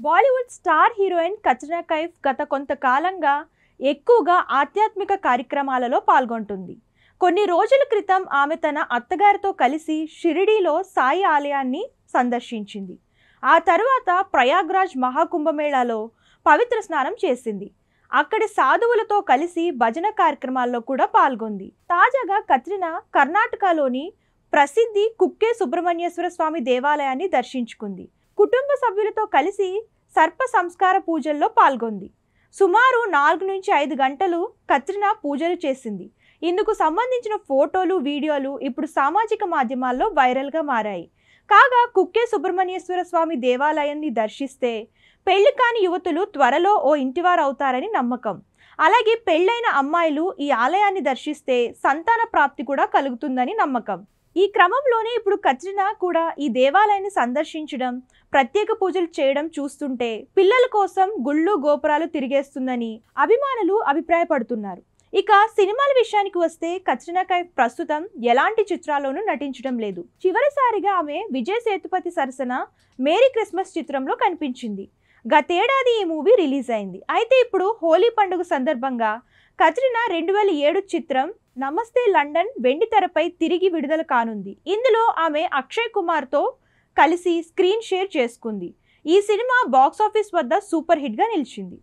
Bollywood star heroine Katrina Kaif గత కొంతకాలంగా ఎక్కువగా ఆధ్యాత్మిక కార్యక్రమాలలో పాల్గొంటుంది. కొన్ని రోజుల క్రితం ఆమె తన అత్తగారితో కలిసి షిరిడీలో సాయి ఆలయాన్ని సందర్శించింది. ఆ తరువాత ప్రయాగ్రాజ్ మహాకుంభమేళాలో పవిత్ర స్నానం చేసింది. అక్కడి సాధువులతో కలిసి భజన కార్యక్రమాల్లో కూడా పాల్గొంది. తాజాగా కత్రినా కర్ణాటకలోని ప్రసిద్ధి కుక్కే సుబ్రహ్మణ్యేశ్వర స్వామి దేవాలయాన్ని దర్శించుకుంది. కుటుంబ సభ్యులతో కలిసి సర్ప సంస్కార పూజల్లో పాల్గొంది. సుమారు 4 నుంచి 5 గంటలు కత్రినా పూజలు చేసింది. ఇందుకు సంబంధించిన ఫోటోలు, వీడియోలు ఇప్పుడు సామాజిక మాధ్యమాల్లో వైరల్గా మారాయి. కాగా కుక్కే సుబ్రహ్మణ్యేశ్వర స్వామి దేవాలయాన్ని దర్శిస్తే పెళ్లి కాని యువతులు త్వరలో ఓ ఇంటివారు అవుతారని నమ్మకం. అలాగే పెళ్లైన అమ్మాయిలు ఈ ఆలయాన్ని దర్శిస్తే సంతాన ప్రాప్తి కూడా కలుగుతుందని నమ్మకం. ఈ క్రమంలోనే ఇప్పుడు కత్రినా కూడా ఈ దేవాలయాన్ని సందర్శించడం, ప్రత్యేక పూజలు చేయడం చూస్తుంటే పిల్లల కోసం గుళ్ళు గోపురాలు తిరిగేస్తుందని అభిమానులు అభిప్రాయపడుతున్నారు. ఇక సినిమాల విషయానికి వస్తే కత్రినా కైఫ్ ప్రస్తుతం ఎలాంటి చిత్రాల్లోనూ నటించడం లేదు. చివరిసారిగా ఆమె విజయ్ సేతుపతి సరసన మేరీ క్రిస్మస్ చిత్రంలో కనిపించింది. గతేడాది ఈ మూవీ రిలీజ్ అయింది. అయితే ఇప్పుడు హోలీ పండుగ సందర్భంగా కత్రినా 2007 చిత్రం నమస్తే లండన్ వెండితెరపై తిరిగి విడుదల కానుంది. ఇందులో ఆమె అక్షయ్ కుమార్తో కలిసి స్క్రీన్ షేర్ చేసుకుంది. ఈ సినిమా బాక్సాఫీస్ వద్ద సూపర్ హిట్గా నిలిచింది.